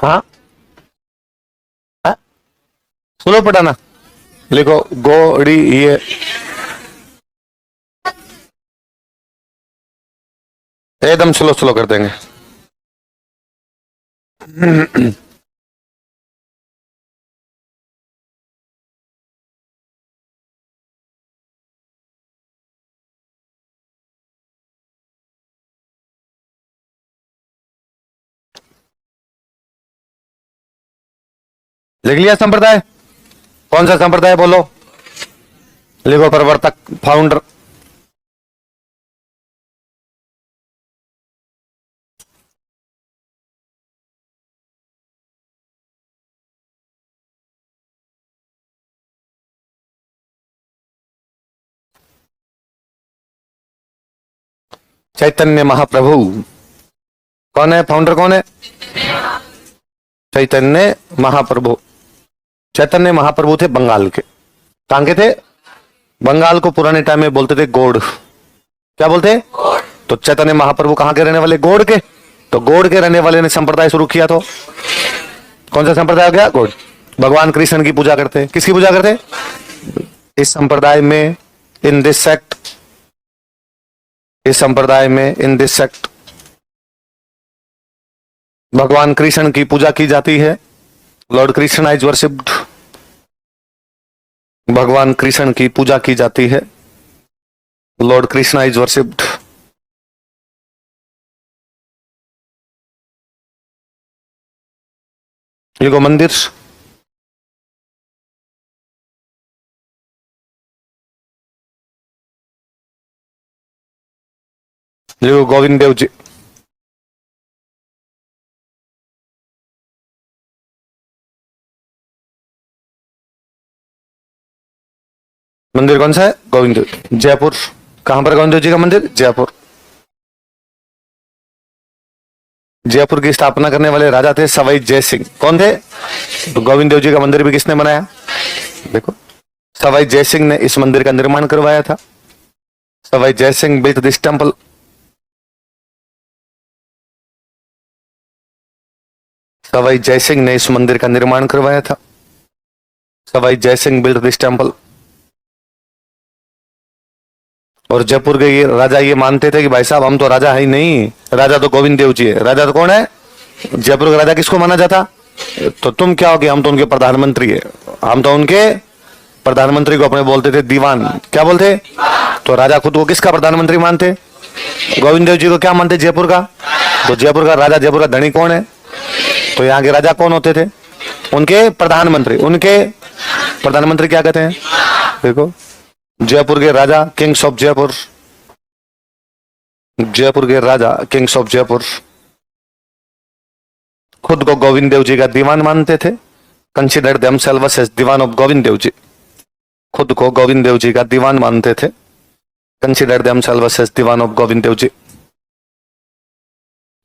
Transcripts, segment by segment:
हाँ हाँ? स्लो पढ़ाना। लिखो गोड़ी ये एकदम स्लो स्लो कर देंगे। लिख लिया संप्रदाय? कौन सा संप्रदाय बोलो? लिखो प्रवर्तक, फाउंडर। चैतन्य महाप्रभु। कौन है फाउंडर, कौन है? चैतन्य महाप्रभु। चैतन्य महाप्रभु थे बंगाल के। कहां के थे? बंगाल को पुराने टाइम में बोलते थे गोड़। क्या बोलते? तो चैतन्य महाप्रभु कहां के रहने वाले? गोड़ के। तो गोड़ के रहने वाले ने संप्रदाय शुरू किया। तो कौन सा संप्रदाय हो गया? गोड़। भगवान कृष्ण की पूजा करते। किसकी पूजा करते? इस संप्रदाय में, इन दिस सेक्ट, इस संप्रदाय में, इन दिस सेक्ट, भगवान कृष्ण की पूजा की जाती है। Lord Krishna is worshipped. भगवान कृष्ण की पूजा की जाती है। Lord Krishna is worshipped. ये मंदिर। ये गोविंद देव जी। मंदिर कौन सा है? गोविंद देव, जयपुर। कहां पर गोविंद देव जी का मंदिर? जयपुर। जयपुर की स्थापना करने वाले राजा थे सवाई जय सिंह। कौन थे? तो गोविंद देव जी का मंदिर भी किसने बनाया? देखो, सवाई जय सिंह ने इस मंदिर का निर्माण करवाया था। Sawai Jai Singh built this temple. Sawai Jai Singh ने इस मंदिर का निर्माण करवाया था। Sawai Jai Singh built this temple. और जयपुर के ये राजा ये मानते थे कि भाई साहब हम तो राजा है ही नहीं, राजा तो गोविंद देव जी है। राजा तो कौन है? जयपुर का राजा किसको माना जाता? तो तुम क्या हो गए? हम तो उनके प्रधानमंत्री है। हम तो उनके प्रधानमंत्री को अपने बोलते थे दीवान। क्या बोलते? तो राजा खुद को किसका प्रधानमंत्री मानते? गोविंद देव जी को क्या मानते? जयपुर का। तो जयपुर का राजा, जयपुर का धनी कौन है? तो यहाँ के राजा कौन होते थे? उनके प्रधानमंत्री। उनके प्रधानमंत्री क्या कहते हैं? देखो, जयपुर के राजा, किंग्स ऑफ जयपुर। जयपुर के राजा, किंग्स ऑफ जयपुर, खुद को गोविंद देव जी का दीवान मानते थे। Consider themselves as Dewan of Govind Dev ji. खुद को गोविंद देव जी का दीवान मानते थे। Consider themselves as Dewan of Govind Dev ji.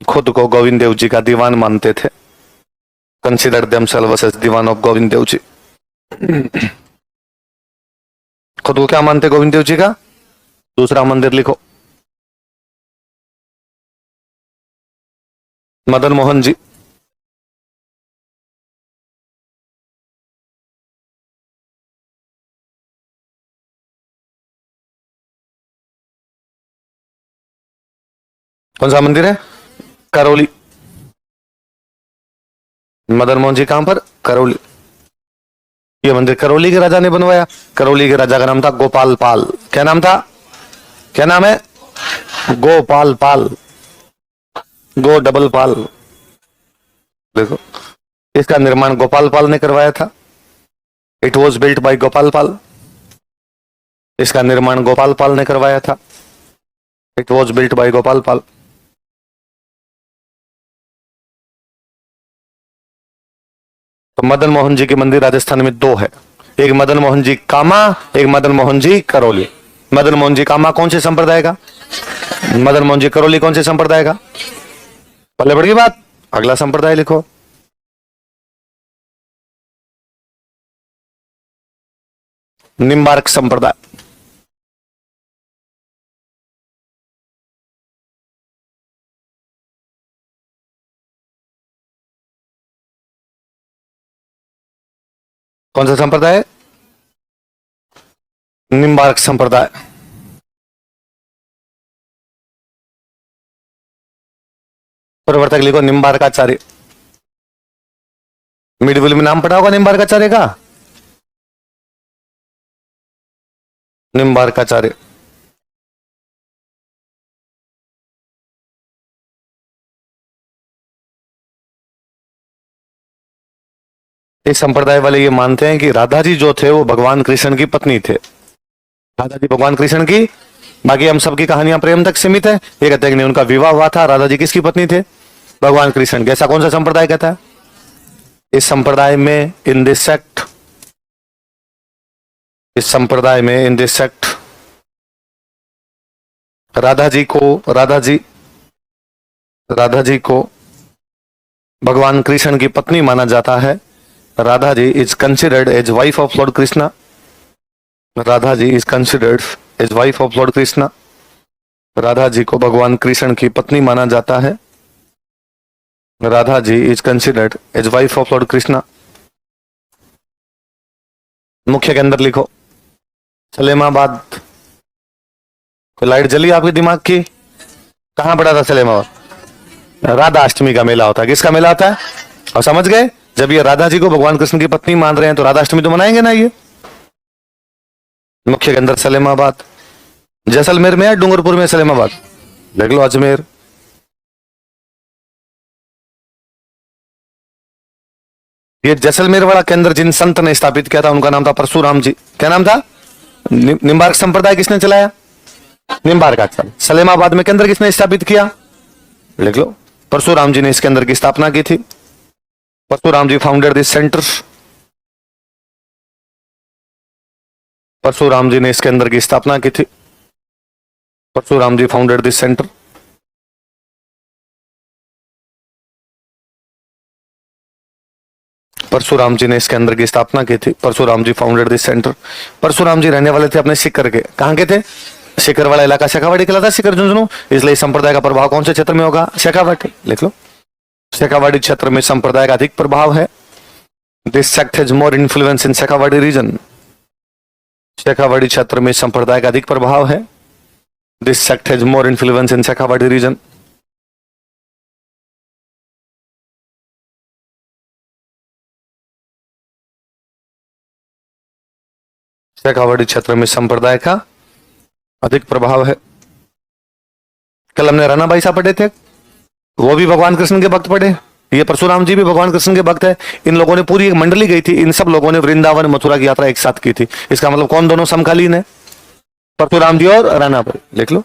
खुद को गोविंद देव जी का दीवान मानते थे। Consider themselves as Dewan of Govind Dev ji. खुद को क्या मानते गोविंद देव जी का? दूसरा मंदिर लिखो, मदन मोहन जी। कौन सा मंदिर है? करौली। मदन मोहन जी कहां पर? करौली। ये मंदिर करौली के राजा ने बनवाया। करौली के राजा का नाम था गोपाल पाल। क्या नाम था? क्या नाम है? गोपाल पाल। Go double Pal. देखो, इसका निर्माण गोपाल पाल ने करवाया था। It was built by Gopal Pal. इसका निर्माण गोपाल पाल ने करवाया था। It was built by Gopal Pal. तो मदन मोहन जी के मंदिर राजस्थान में दो है। एक मदन मोहन जी कामा, एक मदन मोहन जी करौली। मदन मोहन जी कामा कौन से संप्रदाय का? मदन मोहन जी करौली कौन से संप्रदाय का? पहले बढ़ गई बात। अगला संप्रदाय लिखो, निम्बार्क संप्रदाय। कौन सा संप्रदाय? निम्बार्क संप्रदाय। प्रवर्तक लिखो निम्बार्काचार्य। मिडविल में नाम पढ़ा होगा निम्बार्काचार्य का। निम्बार्काचार्य इस संप्रदाय वाले ये मानते हैं कि राधा जी जो थे वो भगवान कृष्ण की पत्नी थे। राधा जी भगवान कृष्ण की, बाकी हम सबकी कहानियां प्रेम तक सीमित है। ये कहते हैं कि नहीं, उनका विवाह हुआ था, राधा जी किसकी पत्नी थे? भगवान कृष्ण के। ऐसा कौन सा संप्रदाय कहता है? इस संप्रदाय में इन दिस सेक्ट, इस संप्रदाय में in this sect Radha ji को भगवान कृष्ण की पत्नी माना जाता है। Radha ji is considered as wife of Lord Krishna. Radha ji is considered as wife of Lord Krishna. Radha ji को भगवान कृष्ण की पत्नी माना जाता है। Radha ji is considered as wife of Lord Krishna. मुख्य के अंदर लिखो सलेमाबाद। कोई लाइट जली आपके दिमाग की? कहां पड़ा था सलेमाबाद? राधा अष्टमी का मेला होता है। किसका मेला होता है? और समझ गए, जब ये राधा जी को भगवान कृष्ण की पत्नी मान रहे हैं तो राधा अष्टमी तो मनाएंगे ना। ये मुख्य के अंदर सलेमाबाद। जैसलमेर में है, डूंगरपुर में सलेमाबाद? देख लो अजमेर। ये जैसलमेर वाला केंद्र जिन संत ने स्थापित किया था उनका नाम था परशुराम जी। क्या नाम था? निम्बार्क संप्रदाय किसने चलाया? निम्बार्क आचार्य। सलेमाबाद में केंद्र किसने स्थापित किया? लिख लो, परशुराम जी ने इस केंद्र की स्थापना की थी। परशुराम जी फाउंडेड दिस सेंटर। परशुराम जी ने इस केंद्र की स्थापना की थी। परशुराम जी फाउंडेड दिस सेंटर। परशुराम जी ने इस केंद्र की स्थापना की थी। परशुराम जी फाउंडेड दिस सेंटर। परशुराम जी रहने वाले थे अपने शिखर के। कहां के थे? शिखर वाला इलाका शेखावाटी कहलाता है, शिखर झुंझुनू। इसलिए संप्रदाय का प्रभाव कौन से क्षेत्र में होगा? शेखावाटी। लिख लो, शेखावाटी क्षेत्र में संप्रदाय का अधिक प्रभाव है। This sect has more influence in Shekhawati region. Shekhawati क्षेत्र में संप्रदाय का अधिक प्रभाव है। This sect has more influence in Shekhawati region. Shekhawati क्षेत्र में संप्रदाय का अधिक प्रभाव है। कल हमने राणा भाई साहब पढ़े थे, वो भी भगवान कृष्ण के भक्त पढ़े। ये परशुराम जी भी भगवान कृष्ण के भक्त है। इन लोगों ने पूरी एक मंडली गई थी, इन सब लोगों ने वृंदावन मथुरा की यात्रा एक साथ की थी। इसका मतलब कौन दोनों समकालीन है? परशुराम जी और राणाबाई। लिख लो,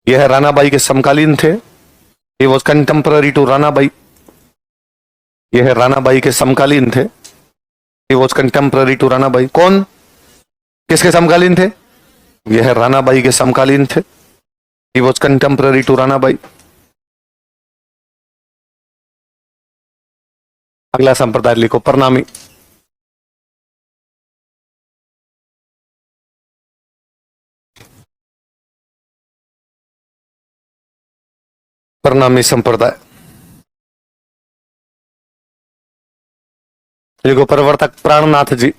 यह राणाबाई के समकालीन थे। He was contemporary to Ranabai. यह राणाबाई के समकालीन थे। He was contemporary to Ranabai. कौन किसके समकालीन थे? यह राणाबाई के समकालीन थे। He was contemporary to Ranabai. अगला संप्रदाय लिखो प्रणामी। प्रणामी संप्रदाय लिखो प्रवर्तक प्राणनाथ जी।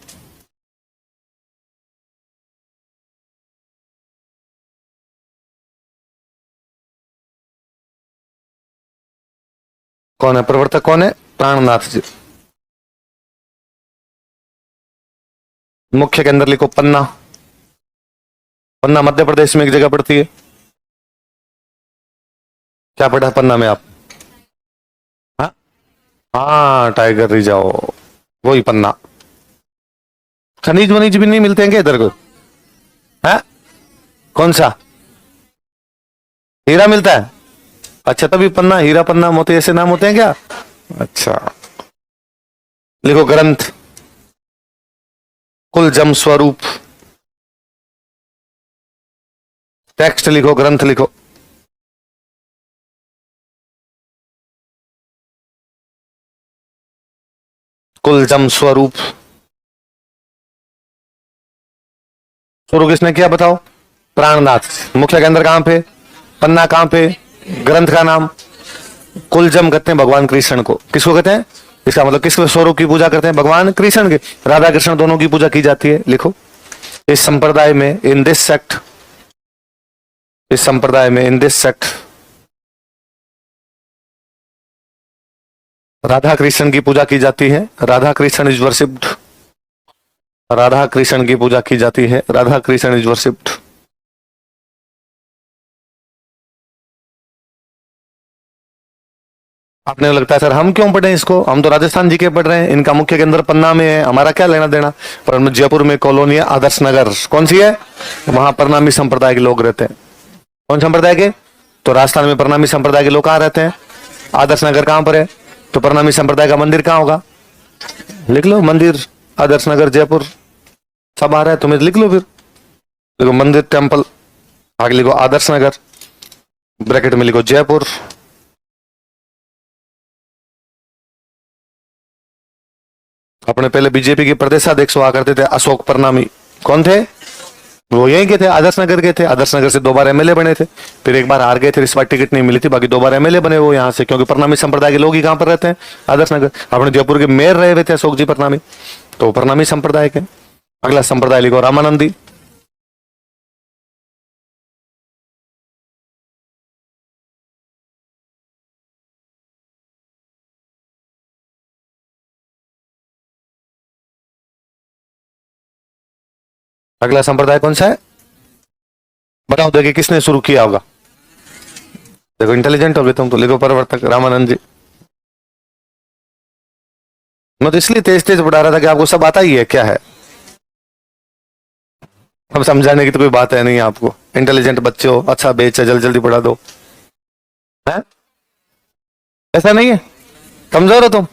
कौन है प्रवर्तक? कौन है? प्राणनाथ जी। मुख्य के अंदर लिखो पन्ना। पन्ना मध्य प्रदेश में एक जगह पड़ती है। क्या पढ़ा पन्ना में आप? हाँ हाँ, टाइगर रिजर्व, वही पन्ना। खनिज वनिज भी नहीं मिलते हैं क्या इधर को? है कौन सा? हीरा मिलता है? अच्छा, तभी पन्ना, हीरा पन्ना मोती ऐसे नाम होते हैं क्या? अच्छा, लिखो ग्रंथ। कुलजम स्वरूप। टेक्स्ट लिखो, ग्रंथ लिखो। कुलजम स्वरूप। शुरू किसने किया बताओ? प्राणनाथ। मुख्य के अंदर कहां पे? पन्ना कहां पे? ग्रंथ का नाम कुलजम कहते हैं भगवान कृष्ण को। किसको कहते हैं? इसका मतलब किस स्वरूप की पूजा करते हैं? भगवान कृष्ण के। राधा कृष्ण दोनों की पूजा की जाती है। लिखो, इस संप्रदाय में, इन दिस सेक्ट, इस संप्रदाय में, in this sect, Radha Krishna की पूजा की जाती है। राधा कृष्ण इज वर्शिप्ड, राधा कृष्ण की पूजा की जाती है। Radha Krishna is worshipped. आपने लगता है सर हम क्यों पढ़े इसको, हम तो राजस्थान जी के पढ़ रहे हैं, इनका मुख्य केंद्र पन्ना में है, हमारा क्या लेना देना। पर जयपुर में कॉलोनी है आदर्श नगर, कौन सी है? वहां प्रणामी संप्रदाय के लोग रहते हैं। कौन संप्रदाय के? तो राजस्थान में प्रणामी संप्रदाय के लोग कहाँ रहते हैं? आदर्श नगर कहां पर है? तो प्रणामी संप्रदाय का मंदिर कहाँ होगा? लिख लो, मंदिर आदर्श नगर जयपुर, सब आ रहा है तुम्हें, लिख लो फिर। देखो मंदिर टेम्पल, आगे लिखो आदर्श नगर, ब्रैकेट में लिखो जयपुर। अपने पहले बीजेपी के प्रदेशाध्यक्ष हुआ करते थे अशोक प्रणामी, कौन थे? वो यहीं के थे, आदर्श नगर के थे। आदर्श नगर से 2 बार एमएलए बने थे, फिर एक बार हार गए थे, इस बार टिकट नहीं मिली थी, बाकी 2 बार एमएलए बने वो यहाँ से, क्योंकि प्रणामी संप्रदाय के लोग ही कहां पर रहते हैं? आदर्श नगर। अपने जयपुर के मेयर रहे हुए थे अशोक जी प्रणामी, तो प्रणामी संप्रदाय के। अगला संप्रदाय लिखो रामानंदी। अगला संप्रदाय कौन सा है? बताओ, देखिए किसने शुरू किया होगा। देखो इंटेलिजेंट हो गए तुम तो, लिखो प्रवर्तक रामानंद जी। मैं तो इसलिए तेज तेज पढ़ा रहा था कि आपको सब आता ही है क्या है। अब समझाने की तो कोई बात है नहीं आपको, इंटेलिजेंट बच्चे हो, अच्छा बेच है, जल्दी जल्दी पढ़ा दो है? ऐसा नहीं है, कमजोर हो तुम।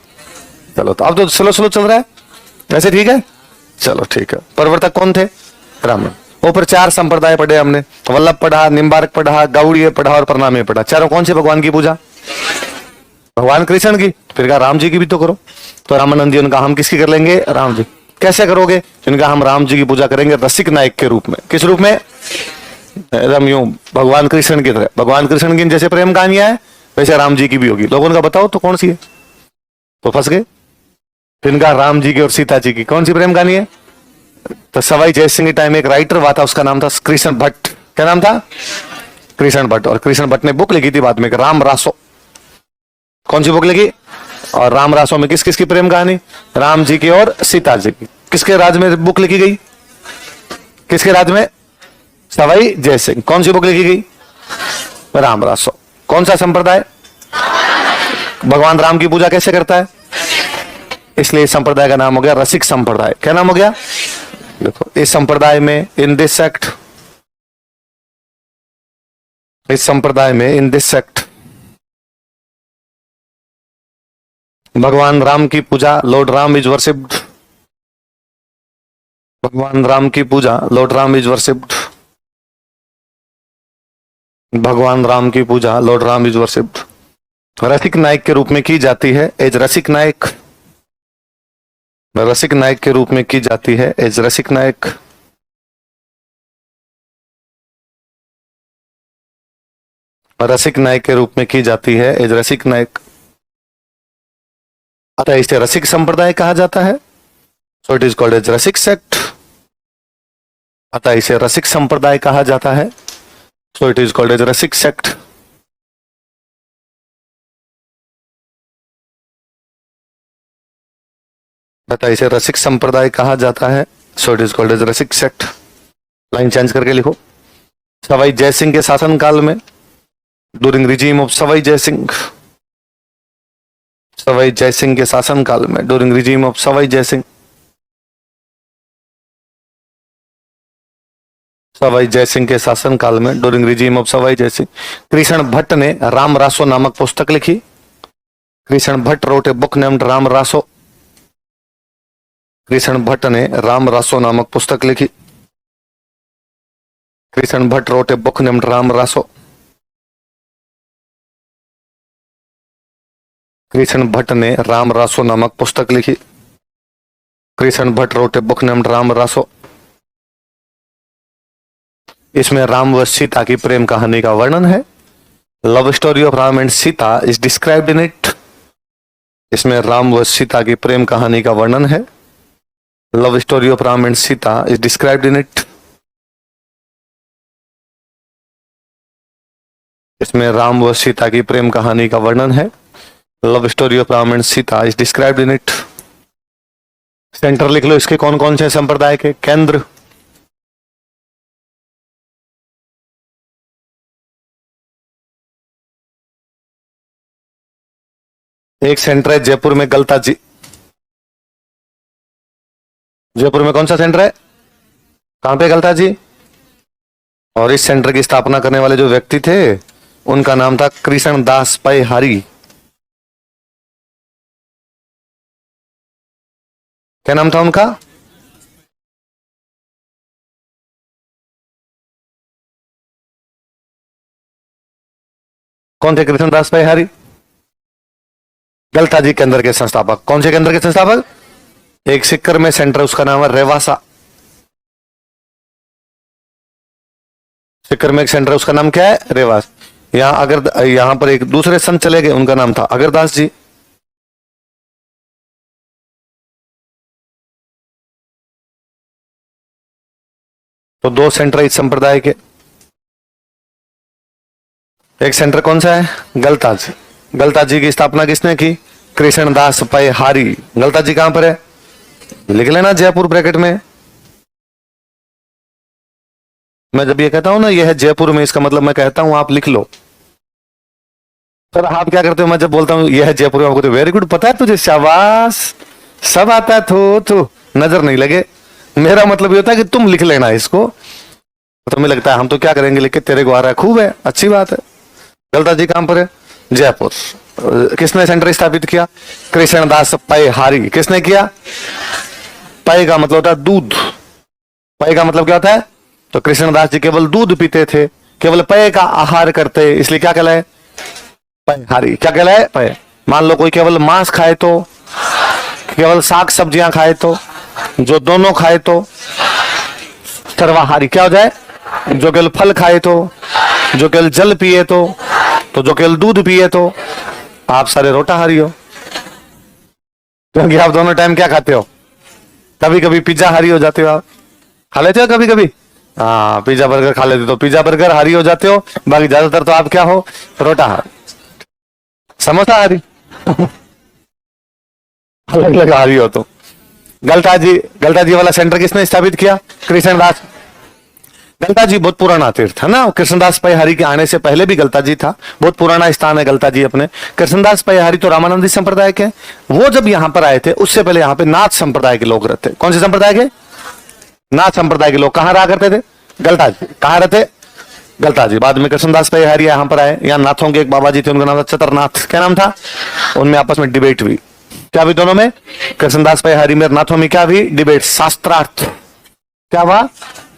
चलो, तो अब तो स्लो स्लो चल रहा है, वैसे ठीक है। चलो ठीक है। प्रवर्तक कौन थे? रामायण। ऊपर 4 संप्रदाय पढ़े हमने, वल्लभ पढ़ा, निम्बार्क पढ़ा, गौड़ीय पढ़ा और प्रणामी पढ़ा। चारों कौन से भगवान की पूजा? भगवान कृष्ण की। फिर कहा राम जी की भी तो करो। तो रामानंद जी, उनका हम किसकी कर लेंगे? राम जी। कैसे करोगे? इनका हम राम जी की पूजा करेंगे रसिक नायक के रूप में। किस रूप में? एकदम यूं भगवान कृष्ण की तरह। भगवान कृष्ण की जैसे प्रेम कहानियां है, वैसे राम जी की भी होगी। लोगों का बताओ तो कौन सी है? तो फंस गए। इनका राम जी की और सीता जी की कौन सी प्रेम कहानी है? तो सवाई जयसिंह के टाइम एक राइटर हुआ था, उसका नाम था कृष्ण भट्ट। क्या नाम था? कृष्ण भट्ट। और कृष्ण भट्ट ने बुक लिखी थी बाद में, राम रासो। कौन सी बुक लिखी? और राम रासो में किस किस की प्रेम कहानी? राम जी की और सीता जी की। किसके राज में बुक लिखी गई? किसके राज में? सवाई जयसिंह। कौन सी बुक लिखी गई? राम रासो। कौन सा संप्रदाय? भगवान राम की पूजा कैसे करता है? इसलिए इस संप्रदाय का नाम हो गया रसिक संप्रदाय। क्या नाम हो गया? देखो, इस संप्रदाय में, इन दिस सेक्ट, इस संप्रदाय में, इन दिस सेक्ट, भगवान राम की पूजा, लॉर्ड राम इज वर्शिप्ड। भगवान राम की पूजा, लॉर्ड राम इज वर्शिप्ड। भगवान राम की पूजा, लॉर्ड राम इज वर्शिप्ड, रसिक नायक के रूप में की जाती है, एज रसिक नायक। रसिक नायक के रूप में की जाती है, एज रसिक नायक। रसिक नायक के रूप में की जाती है, एज रसिक नायक। अतः इसे रसिक संप्रदाय कहा जाता है, so it is called as Rasik sect. अतः इसे रसिक संप्रदाय कहा जाता है, so it is called as Rasik sect. अतः इसे रसिक संप्रदाय कहा जाता है, so it is called as Rasik sect. Line change करके लिखो। सवाई जयसिंह के शासनकाल में, during regime of Sawai Jai Singh, Sawai Jai Singh के शासनकाल में, during regime of Sawai Jai Singh, Sawai Jai Singh के शासनकाल में, during regime of Sawai Jaisingh, Krishna Bhatt ने राम रासो नामक पुस्तक लिखी। Krishna Bhatt wrote a book named Ram Raso. Krishna Bhatt ने राम रासो नामक पुस्तक लिखी। Krishna Bhatt wrote a book named Ram Raso. Krishna Bhatt ने राम रासो नामक पुस्तक लिखी। Krishna Bhatt wrote a book named Ram Raso. इसमें राम व सीता की प्रेम कहानी का वर्णन है। Love story of Ram and Sita is described in it. इसमें राम व सीता की प्रेम कहानी का वर्णन है। Love story of Ram and Sita is described in it. इसमें राम व सीता की प्रेम कहानी का वर्णन है। Love story of Ram and Sita is described in it. Centre लिख लो इसके कौन कौन से संप्रदाय के केंद्र। एक सेंटर है जयपुर में गलता जी। जयपुर में कौन सा सेंटर है? कहां पे गलता जी? और इस सेंटर की स्थापना करने वाले जो व्यक्ति थे उनका नाम था कृष्ण दास पैहारी। क्या नाम था उनका? कौन थे कृष्ण दास पैहारी? गलता जी केंद्र के संस्थापक। कौन से केंद्र के संस्थापक? एक सिक्कर में सेंटर, उसका नाम है रेवासा। सिक्कर में एक सेंटर, उसका नाम क्या है? रेवास। यहां अगर यहां पर एक दूसरे संत चले गए, उनका नाम था अगरदास जी। तो दो सेंटर इस संप्रदाय के। एक सेंटर कौन सा है? गलता जी। गलता जी की स्थापना किसने की? कृष्णदास पैहारी। गलता जी कहां पर है? लिख लेना जयपुर ब्रैकेट में। मैं जब ये कहता हूं ना यह है जयपुर में, इसका मतलब मैं कहता हूं आप लिख लो। सर आप क्या करते हो? मैं जब बोलता हूं यह है जयपुर में, आपको तो वेरी गुड पता है तुझे, शाबाश, सब आता है। थू नजर नहीं लगे। मेरा मतलब ये होता है कि तुम लिख लेना इसको। तो तुम्हें लगता है हम तो क्या करेंगे, लिख के तेरे को आ रहा है, खूब है, अच्छी बात है। गलता जी कहां पर है? जयपुर। किसने सेंटर स्थापित किया? कृष्णदास पैहारी। किसने किया? पै का मतलब होता है दूध। पै का मतलब क्या होता है? तो कृष्णदास जी केवल दूध पीते थे, केवल पेय का आहार करते, इसलिए क्या कहलाए? पैहारी। क्या कहलाए? पेय। मान लो कोई केवल मांस खाए तो, केवल साग सब्जियां खाए तो, जो दोनों खाए तो सर्वाहारी क्या हो जाए? जो केवल फल खाए तो, जो केवल जल पिए तो जो केवल दूध पिए तो आप सारे रोटाहारी हो, क्योंकि आप दोनों टाइम क्या खाते हो? कभी कभी पिज्जा हारी हो जाते हो। आप खा लेते हो कभी कभी? हाँ, पिज्जा बर्गर खा लेते हो तो पिज्जा बर्गर हारी हो जाते हो। बाकी ज्यादातर तो आप क्या हो? रोटाहारी, समोसा हारी अलग अलग हारी हो। तो गलता जी वाला सेंटर किसने स्थापित किया? कृष्णदास। गलता जी बहुत पुराना तीर्थ है ना। कृष्णदास पैहारी के आने से पहले भी गलता जी था। बहुत पुराना स्थान है गलता जी अपने। कृष्णदास पैहारी तो रामानंदी संप्रदाय के। वो जब यहां पर आए थे उससे पहले यहां पे नाथ संप्रदाय के लोग रहते। कौन से संप्रदाय के? नाथ संप्रदाय के लोग। कहां रहा करते थे? गलता जी। कहां रहते? गलता जी। बाद में कृष्णदास पैहारी यहां पर आए। यहाँ नाथों के एक बाबा जी थे, उनका नाम था चतुरनाथ। क्या नाम था? उनमें आपस में डिबेट हुई। क्या हुई दोनों में? कृष्णदास पैहारी में नाथों में क्या हुई? डिबेट, शास्त्रार्थ। क्या हुआ?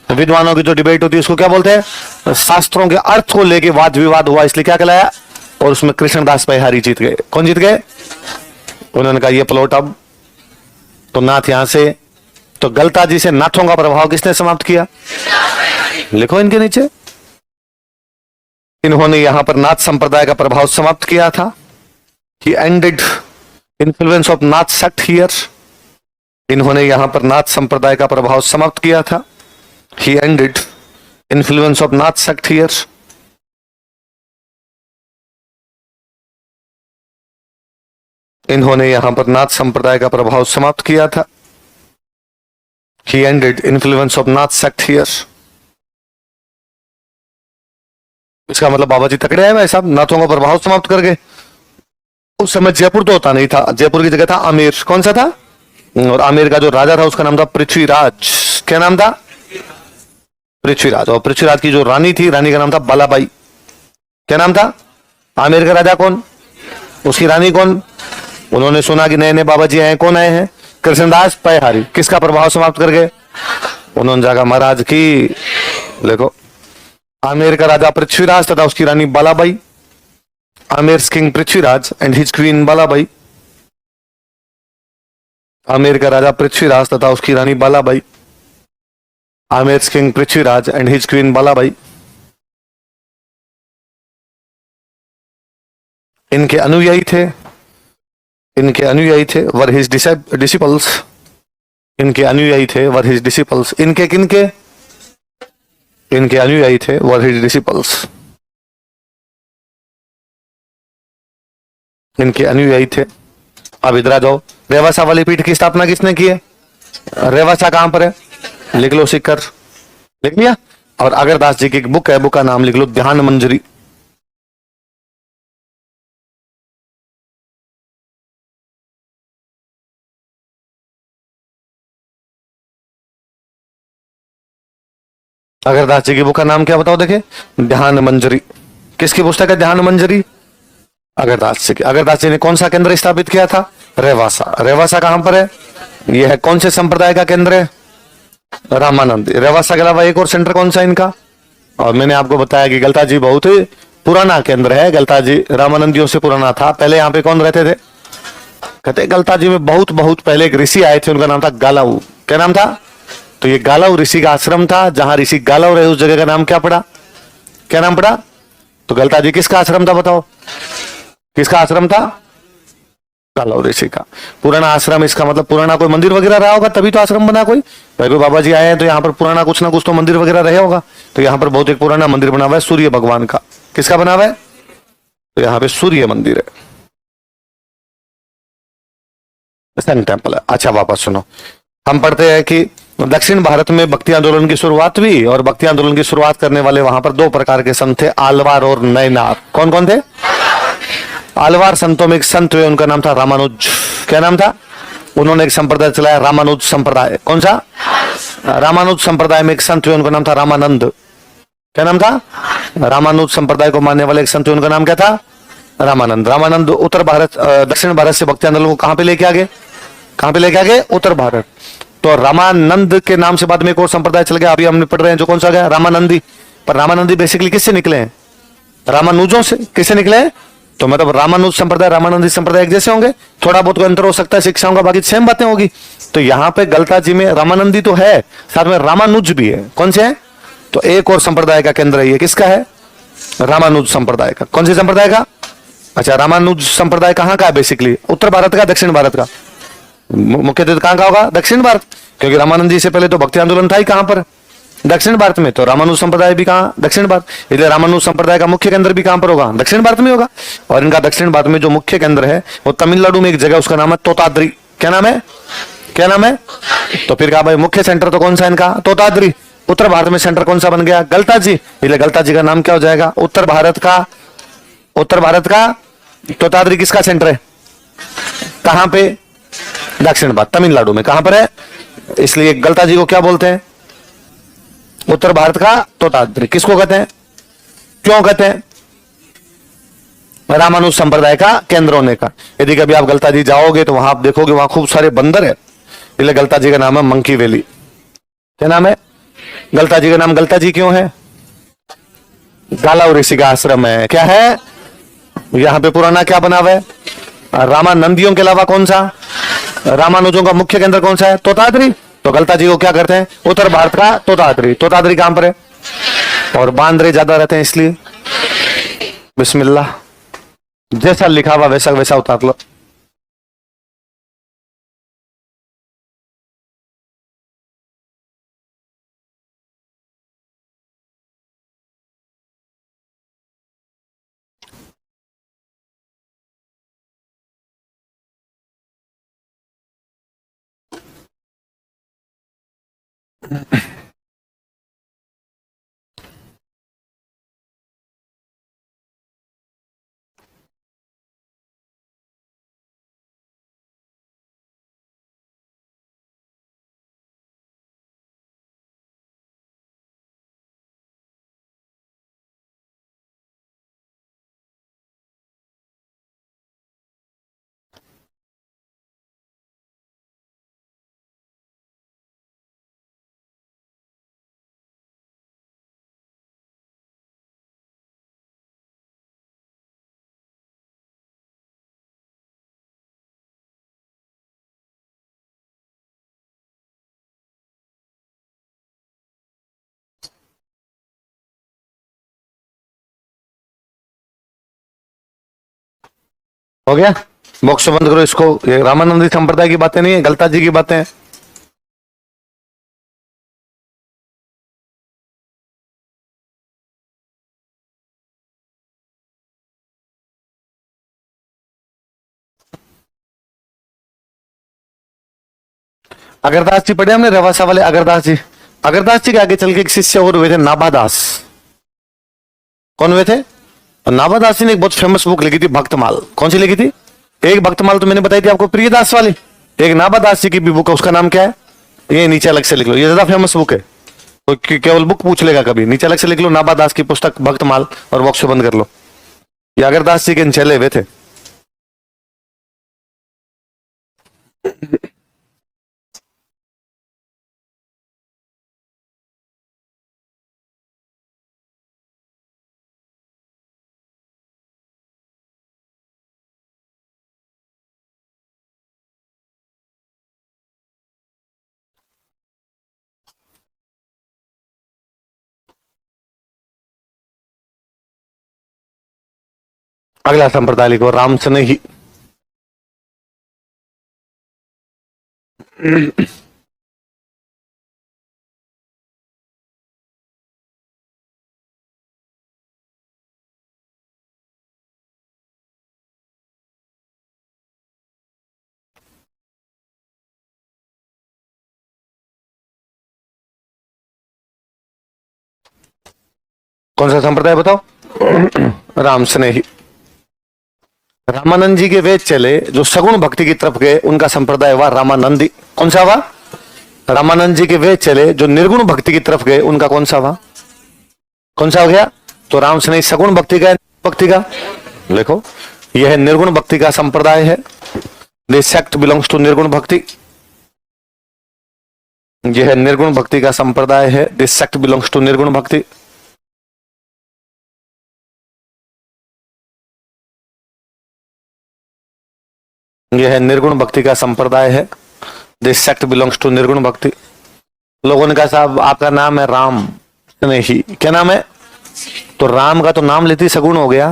विद्वानों की जो डिबेट होती है उसको क्या बोलते हैं? शास्त्रों के अर्थ को लेके वाद विवाद हुआ, इसलिए क्या कहलाया? और उसमें कृष्णदास पैहारी जीत गए। कौन जीत गए? उन्होंने कहा ये प्लॉट अब तो नाथ यहां से। तो गलता जी से नाथों का प्रभाव किसने समाप्त किया? लिखो इनके नीचे। इन्होंने यहां पर नाथ संप्रदाय का प्रभाव समाप्त किया था। He ended influence of Nath sect here. इन्होंने यहां पर नाथ संप्रदाय का प्रभाव समाप्त किया था। He ended influence of Nath sect here. इन्होंने यहां पर नाथ संप्रदाय का प्रभाव समाप्त किया था। He ended influence of Nath sect here. इसका मतलब बाबा जी तकड़े हैं भाई साहब, नाथों का प्रभाव समाप्त कर गए। उस समय जयपुर तो होता नहीं था, जयपुर की जगह था आमेर। कौन सा था? और आमेर का जो राजा था उसका नाम था पृथ्वीराज। क्या नाम था? पृथ्वीराज। और पृथ्वीराज की जो रानी थी, रानी का नाम था बालाबाई। क्या नाम था? आमेर का राजा कौन, उसकी रानी कौन? उन्होंने सुना कि नए नए बाबा जी आए। कौन आए हैं? कृष्णदास पैहारी। किसका प्रभाव समाप्त कर गए? उन्होंने जाकर महाराज की, देखो, आमेर का राजा पृथ्वीराज तथा उसकी रानी Balabai. Amer king Prithviraj and his queen Balabai. Amer का राजा पृथ्वीराज तथा उसकी रानी Balabai. Amer king Prithviraj and his queen Balabai. इनके अनुयायी थे इनके अनुयायी थे, वर हिज डिसिपल्स। इनके अनुयायी थे, वर हिज डिसिपल्स। इनके किनके? इनके अनुयायी थे, वर हिज डिसिपल्स। इनके अनुयायी थे। अब इधर आ जाओ, रेवासा वाली पीठ की स्थापना किसने की है? रेवासा कहां पर है? लिख लो, सीकर लिख लिया। और अगरदास जी की एक बुक है, बुक का नाम लिख लो, ध्यान मंजरी। अगरदास जी की बुक का नाम क्या बताओ देखे? ध्यान मंजरी। किसकी पुस्तक है ध्यान मंजरी? अगरदास जी की। अगरदास जी ने कौन सा केंद्र स्थापित किया था? रेवासा। रेवासा कहां पर है? यह है कौन से संप्रदाय का केंद्र है? रामानंद। रेवासा के अलावा एक और सेंटर कौन सा है इनका? और मैंने आपको बताया कि गलता जी बहुत ही पुराना केंद्र है। गलता जी रामानंदियों से पुराना था। पहले यहाँ पे कौन रहते थे? कहते गलता जी में बहुत बहुत पहले एक ऋषि आए थे, उनका नाम था गालाऊ। क्या नाम था? तो ये गालाऊ ऋषि का आश्रम था। जहां ऋषि गालाऊ रहे उस जगह का नाम क्या पड़ा? क्या नाम पड़ा? तो गलता जी किसका आश्रम था बताओ? किसका आश्रम था? गालाऊ ऋषि का। पुराना आश्रम, इसका मतलब पुराना कोई मंदिर वगैरह रहा होगा तभी तो आश्रम बना। कोई कोई बाबा जी आए हैं तो यहाँ पर पुराना कुछ ना कुछ तो मंदिर वगैरह रहे होगा। तो यहाँ पर बहुत एक पुराना मंदिर बना हुआ है सूर्य भगवान का। किसका बना हुआ है? तो यहाँ पे सूर्य मंदिर है, सन टेम्पल है। अच्छा वापस सुनो, हम पढ़ते हैं कि दक्षिण भारत में भक्ति आंदोलन की शुरुआत हुई, और भक्ति आंदोलन की शुरुआत करने वाले वहां पर दो प्रकार के संत थे, आलवार और नयनार। कौन कौन थे? आलवार संतों में एक संत हुए, उनका नाम था रामानुज। क्या नाम था? उन्होंने एक संप्रदाय चलाया, रामानुज संप्रदाय। कौन सा? रामानुज संप्रदाय में एक संत हुए, उनका नाम था रामानंद। क्या नाम था? रामानुज संप्रदाय को मानने वाले एक संत हुए, उनका नाम क्या था? रामानंद। रामानंद उत्तर भारत दक्षिण भारत से भक्ति आंदोलन को कहां पे लेके आ गए? कहां पे लेके आ गए? उत्तर भारत। तो रामानंद के नाम से बाद में एक और संप्रदाय चल गया, अभी हमने पढ़ रहे हैं, जो कौन सा गया? रामानंदी। पर रामानंदी बेसिकली किससे निकले हैं? रामानुजों से। किससे निकले हैं? तो मतलब रामानुज संप्रदाय रामानंदी संप्रदाय एक जैसे होंगे? थोड़ा बहुत कोई अंतर हो सकता है शिक्षाओं का, बाकी सेम बातें होगी। तो यहाँ पे गलता जी में रामानंदी तो है, साथ में रामानुज भी है। कौन से है? तो एक और संप्रदाय का केंद्र है, ये किसका है? रामानुज संप्रदाय का। कौन से संप्रदाय का? अच्छा, रामानुज संप्रदाय कहाँ का है बेसिकली? उत्तर भारत का, दक्षिण भारत का? मुख्यतः कहां का होगा? दक्षिण भारत, क्योंकि रामानंद जी से पहले तो भक्ति आंदोलन था ही कहां पर? दक्षिण भारत में। तो रामानुज संप्रदाय भी कहां? दक्षिण भारत। इसलिए रामानुज संप्रदाय का मुख्य केंद्र भी कहां पर होगा? दक्षिण भारत में होगा। और इनका दक्षिण भारत में जो मुख्य केंद्र है वो तमिलनाडु में एक जगह, उसका नाम है तोताद्री। क्या नाम है? क्या नाम है? तो फिर कहा भाई मुख्य सेंटर तो कौन सा इनका? तोताद्री। उत्तर भारत में सेंटर कौन सा बन गया? गलता जी। इसलिए गलता जी का नाम क्या हो जाएगा? उत्तर भारत का, उत्तर भारत का तोताद्री किसका सेंटर है? कहां पे? दक्षिण भारत, तमिलनाडु में। कहां पर है? इसलिए गलता जी को क्या बोलते हैं? उत्तर भारत का तोताद्री। किसको कहते हैं? क्यों कहते हैं? रामानुज संप्रदाय का केंद्र होने का। यदि कभी आप गलता जी जाओगे तो वहां आप देखोगे वहां खूब सारे बंदर है, इसलिए गलता जी का नाम है मंकी वैली। क्या नाम है? गलता जी का नाम गलता जी क्यों है? गालाव ऋषि का आश्रम है। क्या है? यहाँ पे पुराना क्या बना हुआ है? रामानंदियों के अलावा कौन सा? रामानुजों का मुख्य केंद्र कौन सा है? तोताद्री। तो गलता जी को क्या करते हैं? उत्तर भारत का तोताद्री। तोताद्री कहां पर है? और बांद्रे ज्यादा रहते हैं इसलिए। बिस्मिल्लाह, जैसा लिखा हुआ वैसा वैसा उतार लो। हो गया? बॉक्स बंद करो इसको, ये रामानंदी संप्रदाय की बातें नहीं है, गलता जी की बातें हैं। अगरदास जी पढ़े हमने, रेवासा वाले अगरदास जी। अगरदास जी के आगे चल के एक शिष्य और हुए थे, नाभादास। कौन हुए थे? नाभादास जी ने एक बहुत फेमस बुक लिखी थी, भक्तमाल। कौन सी लिखी थी? एक भक्तमाल तो मैंने बताई थी आपको, प्रियदास वाली। एक नाभादास जी की भी बुक है, उसका नाम क्या है? ये नीचे अलग से लिख लो, ये ज्यादा फेमस बुक है, तो केवल बुक पूछ लेगा कभी, नीचे अलग से लिख लो नाभादास की पुस्तक भक्तमाल, और बॉक्स बंद कर लो। ये अगरदास जी के चले हुए थे। अगला संप्रदाय लिखो, राम स्नेही। कौन सा संप्रदाय बताओ? राम स्नेही। रामानंद जी के वेद चले जो सगुण भक्ति की तरफ गए, उनका संप्रदाय हुआ रामानंदी। कौन सा हुआ? रामानंद जी के वेद चले जो निर्गुण भक्ति की तरफ गए, उनका कौन सा हुआ? कौन सा हो गया? तो राम स्नेही सगुण भक्ति का, भक्ति का देखो, यह निर्गुण भक्ति का संप्रदाय है। दिस सेक्ट बिलोंग्स टू निर्गुण भक्ति। यह निर्गुण भक्ति का संप्रदाय है। दिस सेक्ट बिलोंग्स टू निर्गुण भक्ति। यह निर्गुण भक्ति का संप्रदाय है। दिस सेक्ट बिलोंग्स टू निर्गुण भक्ति। लोगों ने कहा साहब आपका नाम है राम स्नेही, क्या नाम है? तो राम का तो नाम लेते ही सगुण हो गया।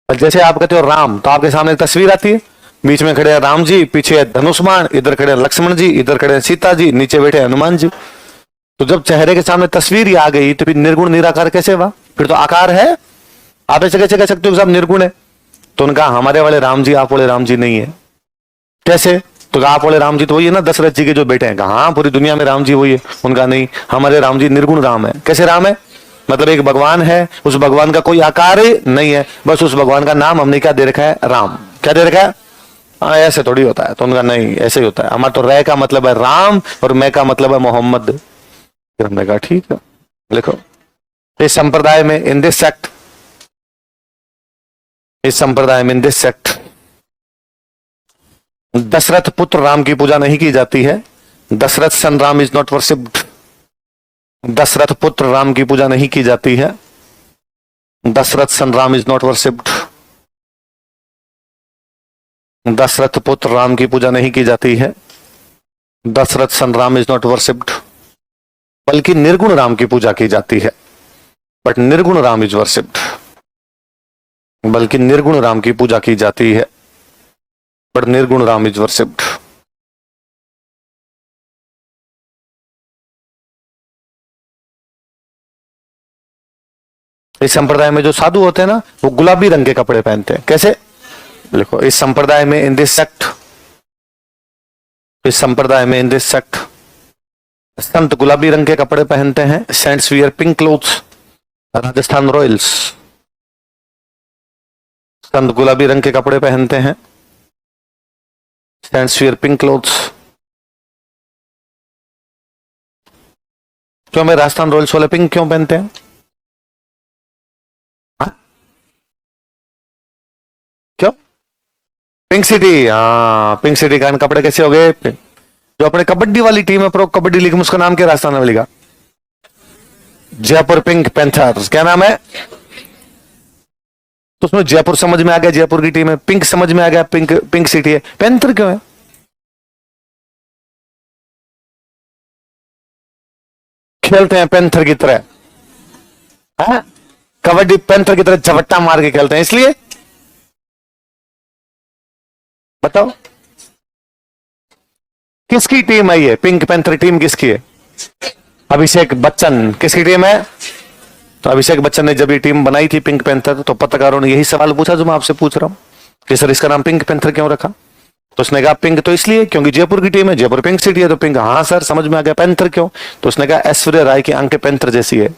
और जैसे आप कहते हो राम, तो आपके सामने एक तस्वीर आती है, बीच में खड़े हैं राम जी, पीछे धनुष बाण, इधर खड़े लक्ष्मण जी, इधर खड़े सीता जी, नीचे बैठे हनुमान जी। तो जब चेहरे के सामने तस्वीर ही आ गई, तो फिर निर्गुण निराकार कैसे हुआ? फिर तो आकार है। आप ऐसे कैसे कह सकते हो साहब निर्गुण है? तो उनका हमारे वाले राम जी आप वाले राम जी नहीं है। कैसे? तो आप वाले राम जी तो वही है ना, दशरथ जी के जो बेटे हैं। कहा पूरी दुनिया में राम जी वही है। उनका नहीं, हमारे राम जी निर्गुण राम है। कैसे राम है? मतलब एक भगवान है, उस भगवान का कोई आकार ही नहीं है, बस उस भगवान का नाम हमने क्या दे रखा है? राम। क्या दे रखा है? हाँ ऐसे थोड़ी होता है। तो उनका नहीं, ऐसे ही होता है। हमारा तो रै का मतलब है राम और मैं का मतलब है मोहम्मद। फिर हमने कहा ठीक है लिखो। इस संप्रदाय में, इन दिस सेक्ट, इस संप्रदाय में, इन दिस सेक्ट, दशरथ पुत्र राम की पूजा नहीं की जाती है। Dasharath son Ram is not worshipped. Dasharath पुत्र राम की पूजा नहीं की जाती है। Dasharath son Ram is not worshipped. Dasharath पुत्र राम की पूजा नहीं की जाती है। Dasharath son Ram is not worshipped. बल्कि निर्गुण राम की पूजा की जाती है। बट निर्गुण राम इज वर्शिप्ड। बल्कि निर्गुण राम की पूजा की जाती है, बट निर्गुण राम इज वर्शिप्ड। इस संप्रदाय में जो साधु होते हैं ना, वो गुलाबी रंग के कपड़े पहनते हैं। कैसे? लिखो, इस संप्रदाय में, इन दिस सेक्ट, इस संप्रदाय में, इन दिस सेक्ट, संत गुलाबी रंग के कपड़े पहनते हैं। Saints wear pink clothes. Rajasthan Royals संत गुलाबी रंग के कपड़े पहनते हैं। Saints wear pink clothes. क्यों मैं राजस्थान रॉयल्स वाले पिंक क्यों पहनते हैं? क्यों? पिंक सिटी, हाँ पिंक सिटी का कपड़े कैसे हो गए? जो अपने कबड्डी वाली टीम है, प्रो कबड्डी लीग में, उसका नाम क्या? राजस्थान वाली का जयपुर पिंक पैंथर्स। क्या नाम है? तो उसमें जयपुर समझ में आ गया, जयपुर की टीम है। पिंक समझ में आ गया, पिंक, पिंक सिटी है। पैंथर क्यों है? खेलते हैं पैंथर की तरह, हाँ? कबड्डी पैंथर की तरह झपट्टा मार के खेलते हैं, इसलिए बताओ किसकी टीम है ये? पिंक पैंथर टीम किसकी है? अभिषेक बच्चन किसकी टीम है? तो अभिषेक बच्चन ने जब ये टीम बनाई थी पिंक पैंथर, तो पत्रकारों ने यही सवाल पूछा जो मैं आपसे पूछ रहा हूं कि सर इसका नाम पिंक पैंथर क्यों रखा? तो उसने कहा पिंक तो इसलिए क्योंकि जयपुर की टीम है, जयपुर पिंक सिटी है तो पिंक। हाँ सर समझ में आ गया, पैंथर क्यों? तो उसने कहा ऐश्वर्या राय की आंखें पैंथर जैसी है।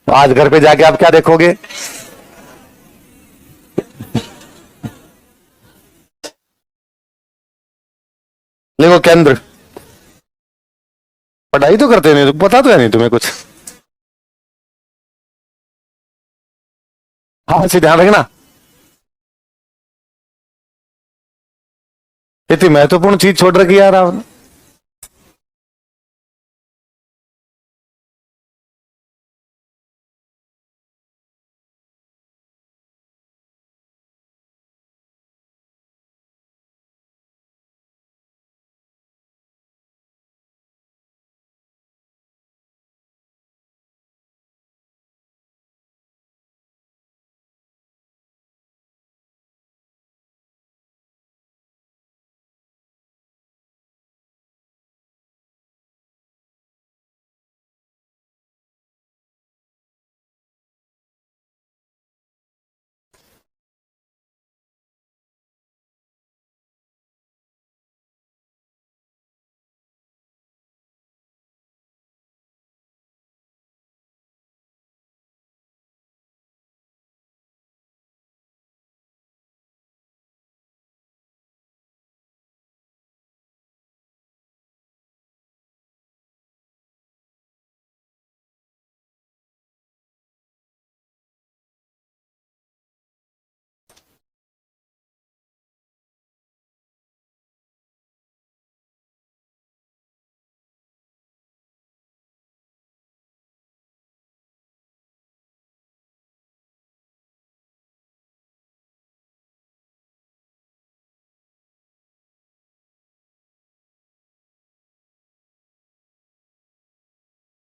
तो आज घर पे जाके आप क्या देखोगे? देखो केंद्र, पढ़ाई तो करते नहीं, तो पता तो है नहीं तुम्हें कुछ। हाँ से ध्यान रखना, इतनी महत्वपूर्ण चीज छोड़ रखी यार आपने।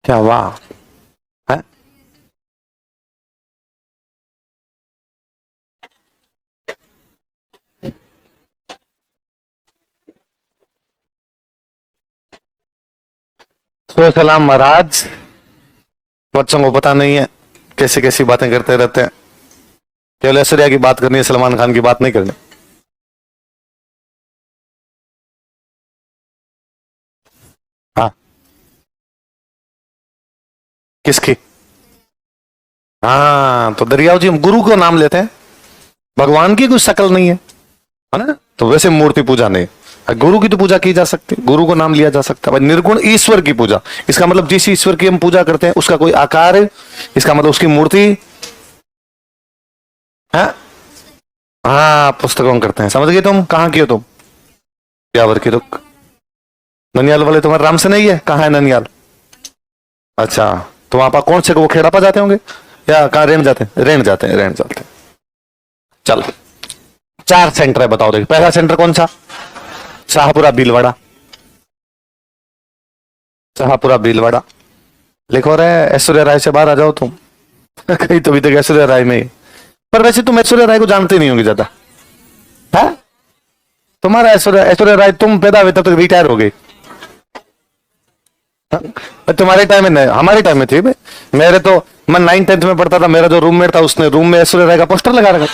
क्या वाह है? तो सलाम महाराज, बच्चों को पता नहीं है कैसी कैसी बातें करते रहते हैं। केवल ऐश्वर्या की बात करनी है, सलमान खान की बात नहीं करनी। हाँ किसकी? हाँ तो दरियाव जी हम गुरु को नाम लेते हैं, भगवान की कोई शक्ल नहीं है ना? तो वैसे मूर्ति पूजा नहीं, गुरु की तो पूजा की जा सकती है, गुरु को नाम लिया जा सकता है। निर्गुण ईश्वर की पूजा, इसका मतलब जिस ईश्वर की हम पूजा करते हैं उसका कोई आकार है, इसका मतलब उसकी मूर्ति है। हाँ पुस्तकों में करते हैं, समझ गए तुम? कहाँ की हो तुम? ब्यावर की? तो ननियाल वाले तुम्हारे राम से नहीं है? कहाँ है ननियाल? अच्छा तो वहां पर कौन से को वो खेड़ा पा जाते होंगे या कहाँ रेण जाते हैं? रेण जाते हैं, रेण जाते हैं। चलो 4 सेंटर है, बताओ। देखिए पहला सेंटर कौन सा? शाहपुरा भीलवाड़ा, शाहपुरा भीलवाड़ा। लिखो रहे ऐश्वर्या राय से बाहर आ जाओ तुम। कहीं तो भी तक ऐश्वर्या राय में ही। पर वैसे तुम ऐश्वर्या राय को जानते नहीं होंगे ज्यादा, है? तुम्हारा ऐश्वर्या ऐश्वर्या राय तुम पैदा हुए तब तक रिटायर हो गई। तुम्हारे टाइम में नहीं, हमारे टाइम में थी भाई। मेरे तो मैं 9th-10th में पढ़ता था, मेरा जो रूममेट था उसने रूम में ऐश्वर्या राय का पोस्टर लगा रखा।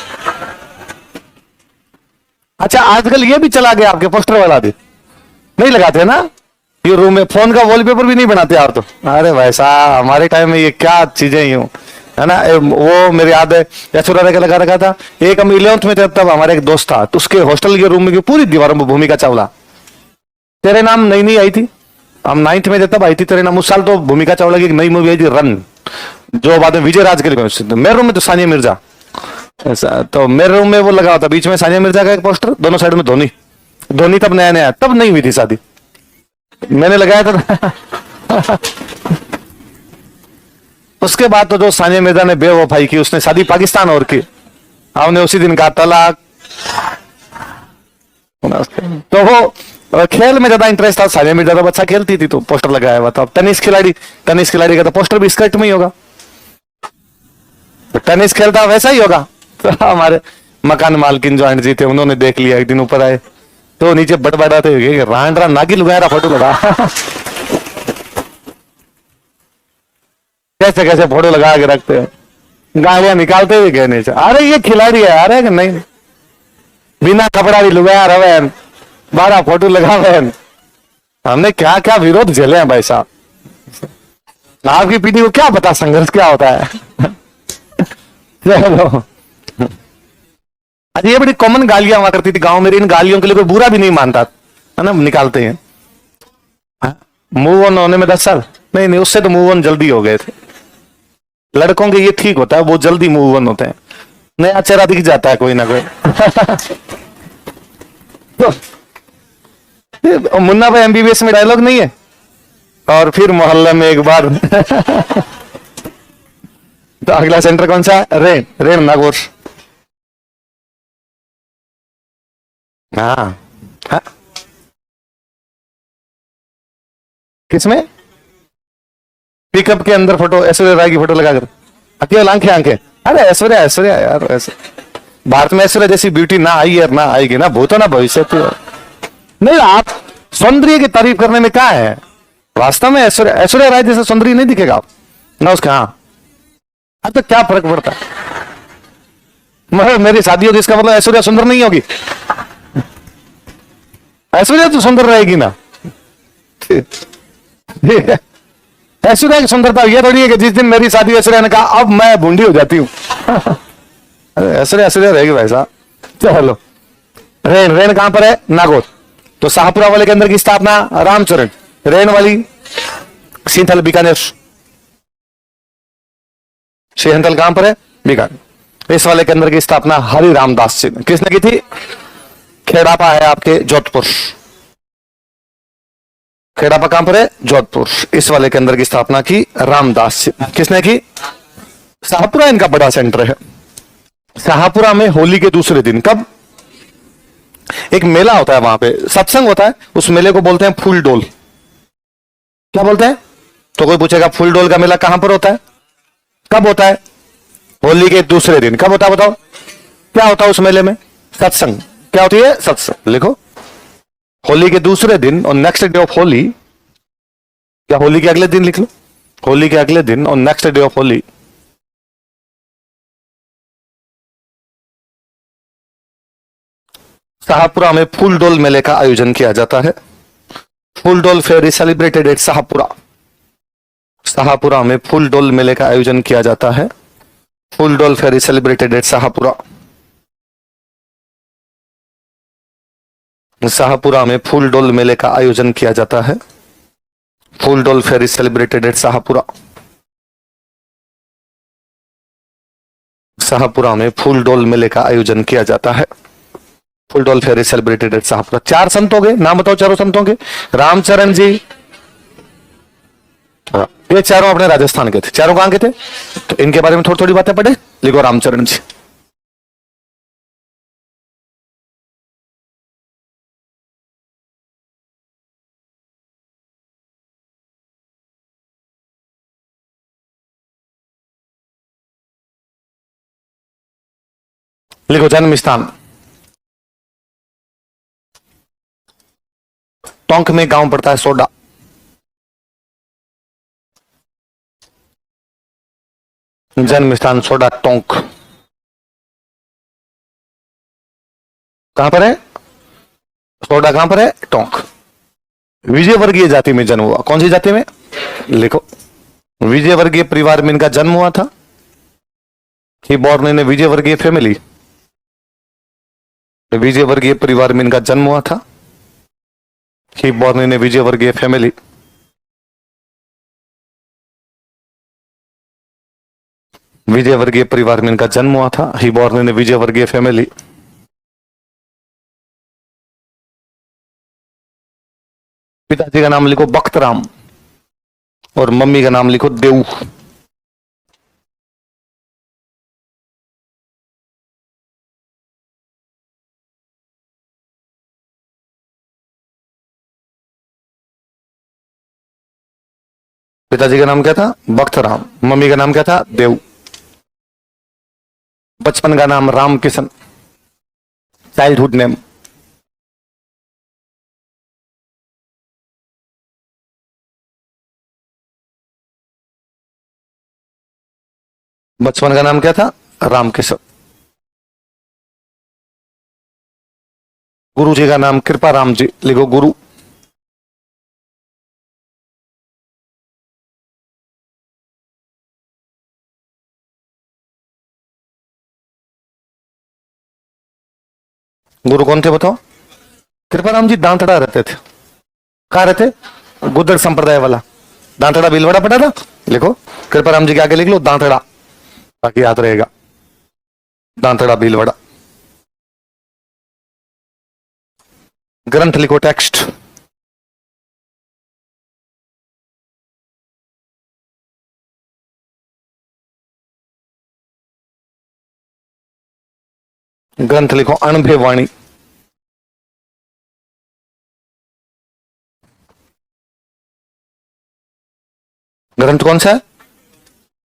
अच्छा आजकल ये भी चला गया आपके पोस्टर वाला भी नहीं लगाते ना, ये रूम में फोन का वॉलपेपर भी नहीं बनाते आप तो। अरे भाई साहब हमारे टाइम में ये क्या चीजें यूं है ना। वो मेरी याद है ऐश्वर्या राय का लगा रखा था। एक हम 11th में थे तब हमारे एक दोस्त था, तो उसके हॉस्टल के रूम में पूरी दीवारों में भूमिका चावला, तेरे नाम नई नई आई थी, हम 9th में थे तब आई थी तेरे नाम। उस साल तो भूमिका चावला की एक नई मूवी आई थी रन, जो बाद में विजय राज के लिए। मेरे रूम में तो सानिया मिर्जा, ऐसा तो मेरे रूम में वो लगा था, बीच में सानिया मिर्जा का एक पोस्टर, दोनों साइड में धोनी। धोनी तब नया नया, तब नहीं हुई थी शादी, मैंने लगाया था। उसके बाद तो जो सानिया मिर्जा ने बेवफाई की, उसने शादी पाकिस्तान और की, हमने उसी दिन कहा तलाक। तो वो खेल में ज्यादा इंटरेस्ट था, सानिया मिर्जा तो अच्छा खेलती थी तो पोस्टर लगाया हुआ था। अब टेनिस खिलाड़ी का तो पोस्टर भी स्कर्ट में ही होगा, तो टेनिस खेलता वैसा ही होगा, तो हमारे मकान मालकिन जो आंटी जी थे उन्होंने देख लिया, एक दिन ऊपर आए तो नीचे बड़बड़ाते हुए रांडरा नागी लुगाया रहा फोटो लगा। कैसे कैसे फोटो लगा के रखते हैं, गालियां निकालते हुए गए नीचे, अरे ये खिलाड़ी है, अरे नहीं बिना कपड़ा भी लुगाया रहे, 12 फोटो लगा रहे। हमने क्या क्या विरोध झेले हैं भाई साहब, आपकी पीढ़ी को क्या पता संघर्ष क्या होता है। चलो, अच्छा ये बड़ी कॉमन गालियां हुआ करती थी गांव में, इन गालियों के लिए कोई बुरा भी नहीं मानता है ना, निकालते हैं। मूव ऑन होने में 10 साल नहीं, नहीं उससे तो मूव ऑन जल्दी हो गए थे। लड़कों के ये ठीक होता है, वो जल्दी मूव ऑन होते हैं, नया चेहरा दिख जाता है कोई ना कोई। तो मुन्ना भाई एमबीबीएस में डायलॉग नहीं है, और फिर मोहल्ले में एक बार। तो अगला सेंटर कौन सा है? Rain, rain Nagaur. हाँ हाँ, किसमें? पिकअप के अंदर फोटो, ऐश्वर्या राय की फोटो लगाकर, अकेले आंखें आंखें। अरे ऐश्वर्या, ऐश्वर्या यार, ऐसे भारत में ऐश्वर्या जैसी ब्यूटी ना आई है ना आएगी, ना भूतो ना भविष्य। नहीं, आप सौंदर्य की तारीफ करने में क्या है, वास्तव में ऐश्वर्या, ऐश्वर्या राय जैसा सौंदर्य नहीं दिखेगा आप ना उसका। हाँ, अब तो क्या फर्क पड़ता है, मगर मेरी शादी होगी इसका मतलब ऐश्वर्या सुंदर नहीं होगी? ऐश्वर्या तो सुंदर रहेगी ना। ठीक है, ऐश्वर्या की सुंदरता ये थोड़ी है कि जिस दिन मेरी शादी ऐश्वर्या ने कहा अब मैं बूंदी हो जाती हूँ। ऐश्वर्या ऐश्वर्या रहेगी भाई साहब। चलो, रेन, रेन कहां पर है? नागौर। तो शाहपुरा वाले के अंदर की स्थापना रामचरण, रेन वाली सींथल बीकानेर। सींथल कहां पर है? बीकानेर। इस वाले के अंदर की स्थापना हरि रामदास जी ने, किसने की थी? खेड़ापा है आपके जोधपुर। खेड़ापा कहां पर है? जोधपुर। इस वाले के अंदर की स्थापना की रामदास जी, किसने की? शाहपुरा इनका बड़ा सेंटर है। शाहपुरा में होली के दूसरे दिन, कब? एक मेला होता है, वहां पे सत्संग होता है, उस मेले को बोलते हैं फूल डोल। क्या बोलते हैं? तो कोई पूछेगा फूल डोल का मेला कहां पर होता है, कब होता है? होली के दूसरे दिन। कब होता है बताओ? क्या होता है उस मेले में? सत्संग। क्या होती है? सत्संग। लिखो, होली के दूसरे दिन और नेक्स्ट डे ऑफ होली। क्या होली के अगले दिन? लिख लो, होली के अगले दिन और next day of Holi. Shahpura में फूल डोल मेले का आयोजन किया जाता है। Phool Dol fair is celebrated at Shahpura. Shahpura में फूल डोल मेले का आयोजन किया जाता है। Phool Dol fair is celebrated at Shahpura. Shahpura में फूल डोल मेले का आयोजन किया जाता है। Phool Dol fair is celebrated at Shahpura. Shahpura में फूल डोल मेले का आयोजन किया जाता है। Phool Dol fair is celebrated at Shahpura. 4 संत हो गए, नाम बताओ चारों संतों के। रामचरण जी, ये चारों अपने राजस्थान के थे। चारों कहां के थे? तो इनके बारे में थोड़ी थोड़ी बातें पढ़े, लिखो रामचरण जी। लिखो जन्म स्थान टोंक में गांव पड़ता है सोडा। जन्म स्थान सोडा टोंक। कहां पर है? सोडा कहां पर है? टोंक। विजयवर्गीय जाति में जन्म हुआ। कौन सी जाति में? लिखो, विजयवर्गीय परिवार में इनका जन्म हुआ था। He born in Vijayvargiya family. Vijayvargiya परिवार में इनका जन्म हुआ था। He born in Vijayvargiya family. Vijayvargiya परिवार में इनका जन्म हुआ था। He born in Vijayvargiya family. पिताजी का नाम लिखो बख्तराम और मम्मी का नाम लिखो देव। पिताजी का नाम क्या था? बख्तराम। मम्मी का नाम क्या था? देव। बचपन का नाम राम किशन, चाइल्डहुड नेम। बचपन का नाम क्या था? राम किशन। गुरु जी का नाम कृपा राम जी, लिखो गुरु। गुरु कौन थे बताओ? कृपा राम जी दांतड़ा रहते थे। कहाँ रहते? गुर्जर संप्रदाय वाला। दांतड़ा भीलवाड़ा पता था? लिखो कृपा राम जी के आगे लिख लो दांतड़ा, ताकि याद रहेगा। दांतड़ा भीलवाड़ा। ग्रंथ लिखो, टेक्स्ट। ग्रंथ लिखो अणभे वाणी। ग्रंथ कौन सा है?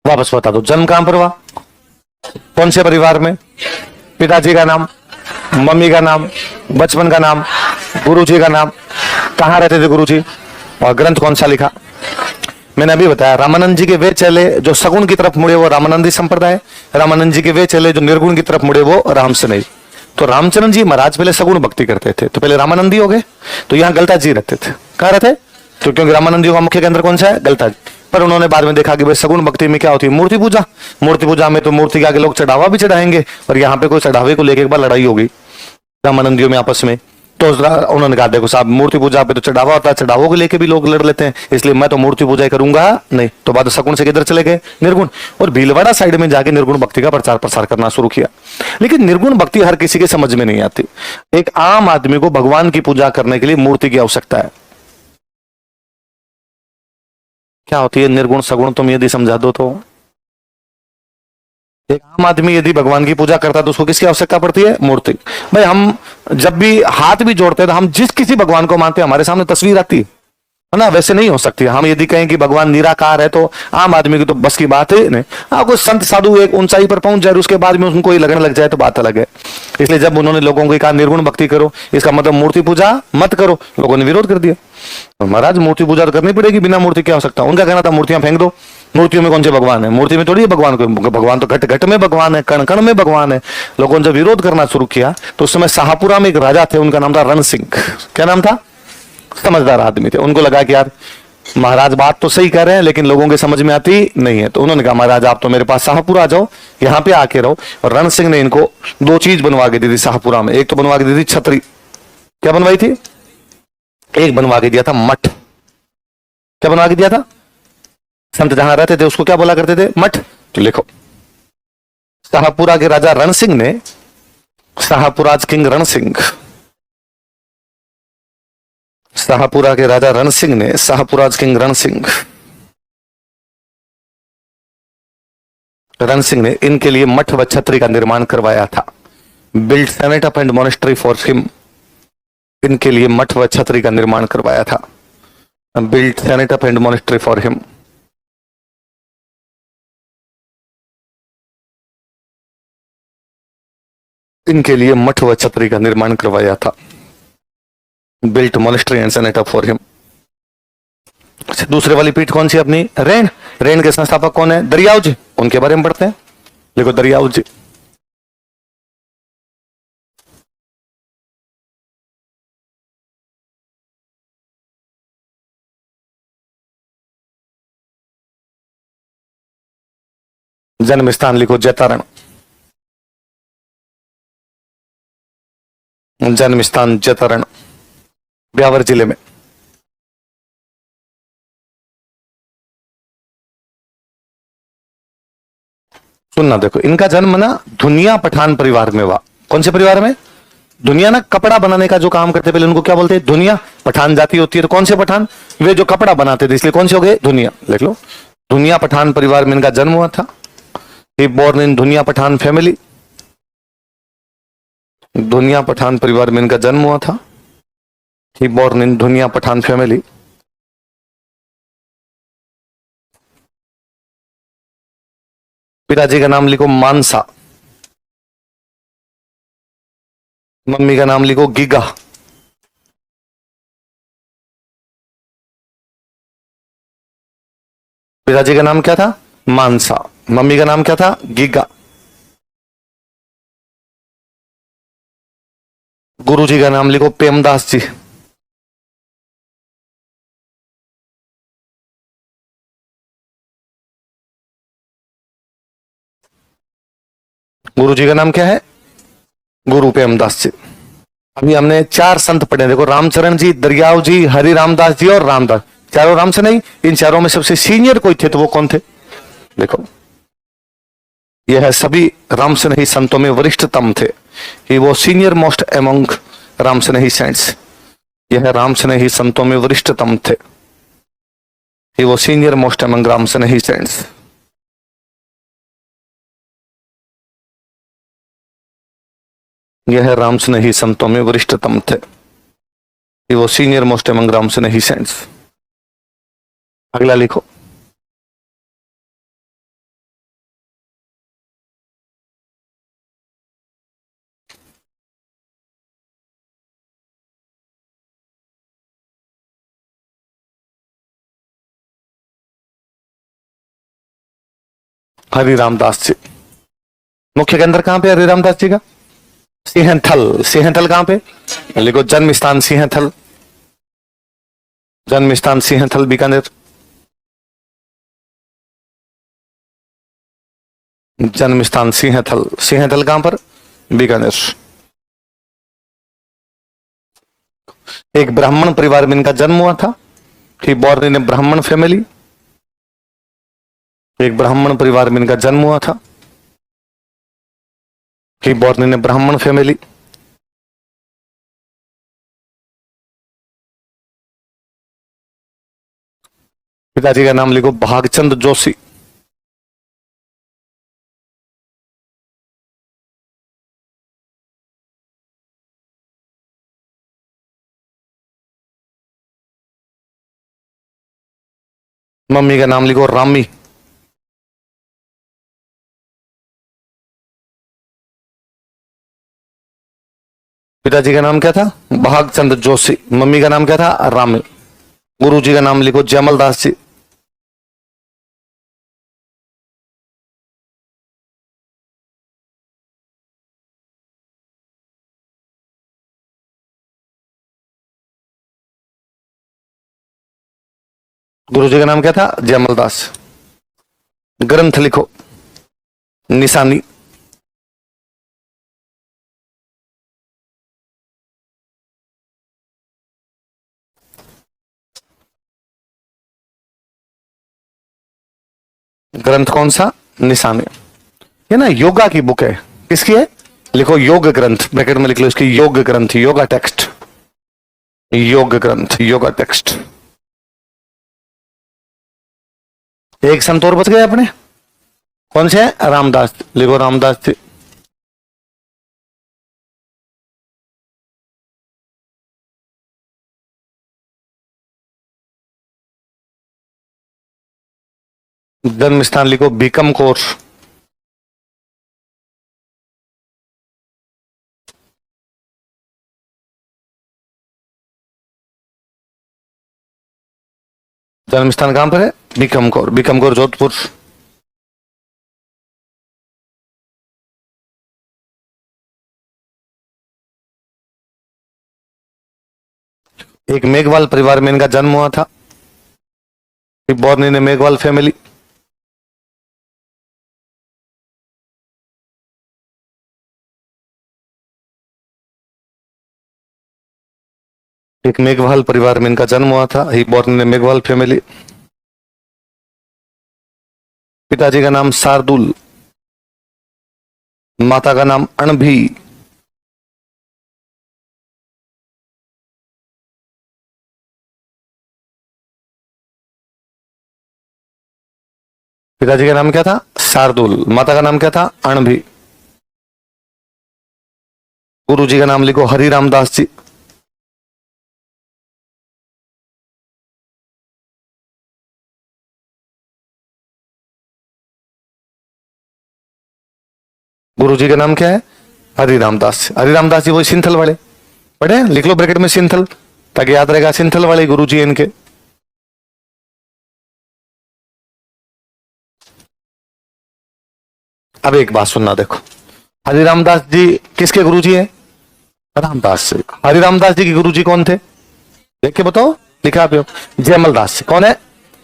वापस बता दो। जन्म कहां पर हुआ? कौन से परिवार में? पिताजी का नाम, मम्मी का नाम, बचपन का नाम, गुरुजी का नाम, कहां रहते थे गुरुजी, और ग्रंथ कौन सा लिखा? मैंने अभी बताया रामानंद जी के वे चले जो सगुण की तरफ मुड़े वो रामानंदी संप्रदाय, रामानंद जी के वे चले जो निर्गुण की तरफ मुड़े वो रामसनेही। तो रामचंद्र जी महाराज पहले सगुण भक्ति करते थे, तो पहले रामानंदी हो गए। तो यहाँ गलता जी रहते थे। कहाँ रहते? तो क्योंकि रामानंदियों का मुख्य केंद्र कौन सा है? गलता जी। पर उन्होंने बाद में देखा कि भाई सगुण भक्ति में क्या होती है? मूर्ति पूजा। मूर्ति पूजा में तो मूर्ति के आगे लोग चढ़ावा भी चढ़ाएंगे, और यहाँ पे कोई चढ़ावे को लेकर एक बार लड़ाई होगी रामानंदियों में आपस में। तो उन्होंने कहा देखो साहब, मूर्ति पूजा पे तो चढ़ावा होता है, चढ़ावों को लेके भी लोग लड़ लेते हैं, इसलिए मैं तो मूर्ति पूजा ही करूंगा नहीं। तो बाद सगुण से किधर चले गए? निर्गुण। और भीलवाड़ा साइड में जाके निर्गुण भक्ति का प्रचार प्रसार करना शुरू किया। लेकिन निर्गुण भक्ति हर किसी के समझ में नहीं आती। एक आम आदमी को भगवान की पूजा करने के लिए मूर्ति की आवश्यकता है। क्या होती है निर्गुण सगुण? तुम यदि समझा दो तो। एक आम आदमी यदि भगवान की पूजा करता है तो उसको किसकी आवश्यकता पड़ती है? मूर्ति। भाई हम जब भी हाथ भी जोड़ते हैं तो हम जिस किसी भगवान को मानते हैं हमारे सामने तस्वीर आती है ना, वैसे नहीं हो सकती। हम यदि कहें कि भगवान निराकार है तो आम आदमी की तो बस की बात है नहीं। हाँ, कोई संत साधु एक ऊंचाई पर पहुंच जाए उसके बाद में उनको ही लगने लग जाए तो बात अलग है। इसलिए जब उन्होंने लोगों को कहा निर्गुण भक्ति करो, इसका मतलब मूर्ति पूजा मत करो, लोगों ने विरोध कर दिया। तो महाराज मूर्ति पूजा तो करनी पड़ेगी, बिना मूर्ति क्या हो सकता है? उनका कहना था मूर्तियां फेंक दो, मूर्तियों में कौन से भगवान है? मूर्ति में थोड़ी है भगवान को, भगवान तो घट घट में भगवान है, कण कण में भगवान है। लोगों ने जब विरोध करना शुरू किया तो उस समय शाहपुरा में एक राजा थे, उनका नाम था रण सिंह। क्या नाम था? समझदार आदमी थे। उनको लगा कि यार महाराज बात तो सही कर रहे हैं लेकिन लोगों के समझ में आती नहीं है। तो उन्होंने कहा महाराज आप तो मेरे पास शाहपुरा आ जाओ, यहाँ पे आके रहो। और रण सिंह ने इनको दो चीज बनवा के दी थी शाहपुरा में। एक तो बनवा के दी थी छतरी। क्या बनवाई थी? एक बनवा के दिया था मठ। क्या बनवा के दिया था? संत जहां रहते थे उसको क्या बोला करते थे? मठ। तो लिखो शाहपुरा के राजा रण सिंह ने, शाहपुराज किंग रण सिंह, शाहपुरा के राजा रण सिंह ने, शाहपुराज किंग रण सिंह, रण सिंह ने इनके लिए मठ व छतरी का निर्माण करवाया था। Build cenotaph and monastery for him. इनके लिए मठ व छतरी का निर्माण करवाया था। Build cenotaph and monastery for him. इनके लिए मठ व छतरी का निर्माण करवाया था। Built monastery and cenotaph for him. दूसरे वाली पीठ कौन सी अपनी? रेन। रेन के संस्थापक कौन है? दरियाव जी। उनके बारे में पढ़ते हैं। देखो दरियाव जी। जन्म स्थान लिखो जैतारण। जन्म स्थान जैतारण, ब्यावर जिले में। सुनना देखो, इनका जन्म ना धुनिया पठान परिवार में हुआ। कौन से परिवार में? दुनिया ना कपड़ा बनाने का जो काम करते, पहले उनको क्या बोलते हैं? दुनिया। पठान जाति होती है तो कौन से पठान? वे जो कपड़ा बनाते थे, इसलिए कौन से हो गए? दुनिया। लिख लो दुनिया पठान परिवार में इनका जन्म हुआ था। बोर्न इन दुनिया पठान फैमिली। दुनिया पठान परिवार में इनका जन्म हुआ था। ही बोर्न इन दुनिया पठान फैमिली। पिताजी का नाम लिखो मानसा। मम्मी का नाम लिखो गीगा। पिताजी का नाम क्या था? मानसा। मम्मी का नाम क्या था? गीगा। गुरुजी का नाम लिखो प्रेमदास जी। गुरुजी का नाम क्या है? गुरु प्रेमदास जी। अभी हमने चार संत पढ़े, देखो रामचरण जी, दरियाव जी, हरि रामदास जी और रामदास। चारों राम से नहीं, इन चारों में सबसे सीनियर कोई थे तो वो कौन थे? देखो, यह सभी राम से नहीं संतों में वरिष्ठतम थे। ही वो सीनियर मोस्ट एमंग राम से नहीं सेंट्स। यह राम से नहीं संतों में वरिष्ठतम थे। ही वो सीनियर मोस्ट एमंग राम से नहीं सेंट्स। यह राम से नहीं संतों में वरिष्ठतम थे। ही वो सीनियर मोस्ट एमंग राम से नहीं सेंट्स। अगला लिखो। हरि रामदास जी। मुख्य केंद्र कहां पे हरि रामदास जी का? सिंहथल। सिंहथल कहां पे? लिखो जन्म स्थान सिंहथल। जन्म स्थान सिंहथल बीकानेर। जन्म स्थान सिंहथल। सिंहथल कहां पर? बीकानेर। एक ब्राह्मण परिवार में इनका जन्म हुआ था। ही बॉर्न इन ए ब्राह्मण फैमिली। एक ब्राह्मण परिवार में इनका जन्म हुआ था। ही बॉर्न इन ए ब्राह्मण फैमिली। पिताजी का नाम लिखो भागचंद जोशी। मम्मी का नाम लिखो रामी। पिताजी का नाम क्या था? भागचंद जोशी। मम्मी का नाम क्या था? रामी। गुरु जी का नाम लिखो जयमल दास जी। गुरु जी का नाम क्या था? जयमल दास। ग्रंथ लिखो निशानी। ग्रंथ कौन सा? निशानी। ये ना योगा की बुक है। किसकी है? लिखो योग ग्रंथ, ब्रैकेट में लिख लो इसकी योग ग्रंथ, योगा टेक्स्ट। योग ग्रंथ, योगा टेक्स्ट। एक संत और बच गए अपने। कौन से? रामदास। लिखो रामदास जी। जन्म स्थान लिखो बीकम कोर्स। जन्म स्थान कहां पर है? बीकम कौर। बीकम कौर जोधपुर। एक मेघवाल परिवार में इनका जन्म हुआ था। Born in a Meghwal family. एक मेघवाल परिवार में इनका जन्म हुआ था। He born in a Meghwal family. पिताजी का नाम शार्दुल। माता का नाम अणभी। पिताजी का नाम क्या था? शार्दुल। माता का नाम क्या था? अणभी। गुरु जी का नाम लिखो हरि रामदास जी। गुरु जी का नाम क्या है? हरि रामदास। हरि रामदास जी वही सिंथल वाले, पढ़े, लिख लो ब्रैकेट में सिंथल, ताकि याद रहेगा सिंथल वाले गुरु जी इनके। अब एक बात सुनना, देखो, हरि रामदास जी किसके गुरु जी है? रामदास जी। हरि रामदास जी के गुरु जी कौन थे? देख के बताओ, लिखा पे हो। जयमल दास जी। कौन है?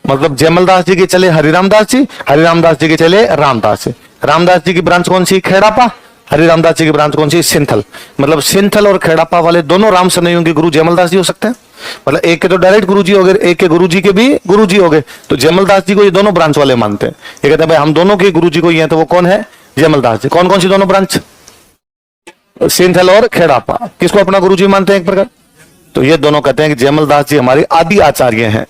मतलब जयमल दास जी के चले हरि रामदास जी, हरि रामदास जी के चले रामदास जी। रामदास जी की ब्रांच कौन सी? खेड़ापा। हरि रामदास जी की ब्रांच कौन सी? सिंथल। मतलब सिंथल और खेड़ापा वाले दोनों राम सनइयों के गुरु जयमल दास जी हो सकते हैं। मतलब एक के तो डायरेक्ट गुरु जी हो गए, एक के गुरु जी के भी गुरु जी हो गए, तो जयमल दास जी को ये दोनों ब्रांच वाले मानते हैं। ये कहते हैं भाई हम दोनों के गुरु जी को ही हैं, तो वो कौन है? जयमल दास जी। कौन कौन सी दोनों ब्रांच? सिंथल और खेड़ापा। किसको अपना गुरु जी मानते हैं एक प्रकार? तो ये दोनों कहते हैं कि जयमल दास जी हमारे आदि आचार्य हैं।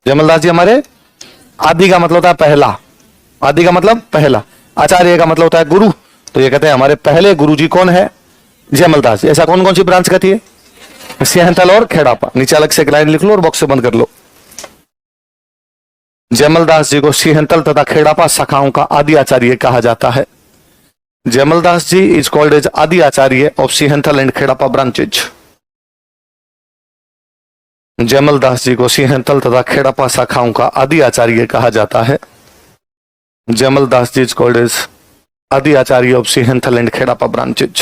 जयमल दास जी हमारे, आदि का मतलब होता है पहला, आदि का मतलब पहला, आचार्य का मतलब होता है गुरु। तो ये कहते हैं हमारे पहले गुरु जी कौन है? जयमल दास जी। ऐसा कौन कौन सी ब्रांच कहती है? सिंहतल और खेड़ापा। नीचे अलग से एक लाइन लिख लो और बॉक्स से बंद कर लो। जयमल दास जी को सिंहतल तथा खेड़ापा शाखाओं का आदि आचार्य कहा जाता है। Jaymal Das ji is called as Adi Acharya of Sinhthal and Khedapa branches. Jaymal Das ji को सिंहतल तथा खेड़ापा शाखाओं का आदि आचार्य कहा जाता है। Jaymal Das ji is called as Adi Acharya of Sinhthal and Khedapa branches.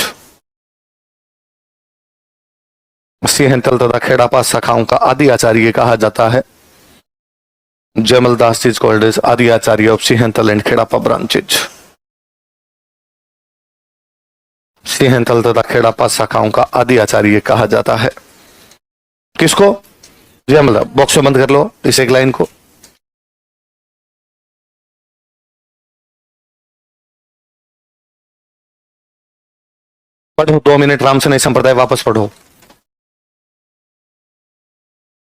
सिंहतल तथा खेड़ापा शाखाओं का आदि आचार्य कहा जाता है। Jaymal Das ji is called as Adi Acharya of Sinhthal and Khedapa branches. सिंहतल तथा खेड़ापा शाखाओं का आदि आचार्य कहा जाता है। किसको? जयमल। बॉक्स में बंद कर लो इस एक लाइन को। पढ़ो, 2 मिनट रामसनई संप्रदाय वापस पढ़ो।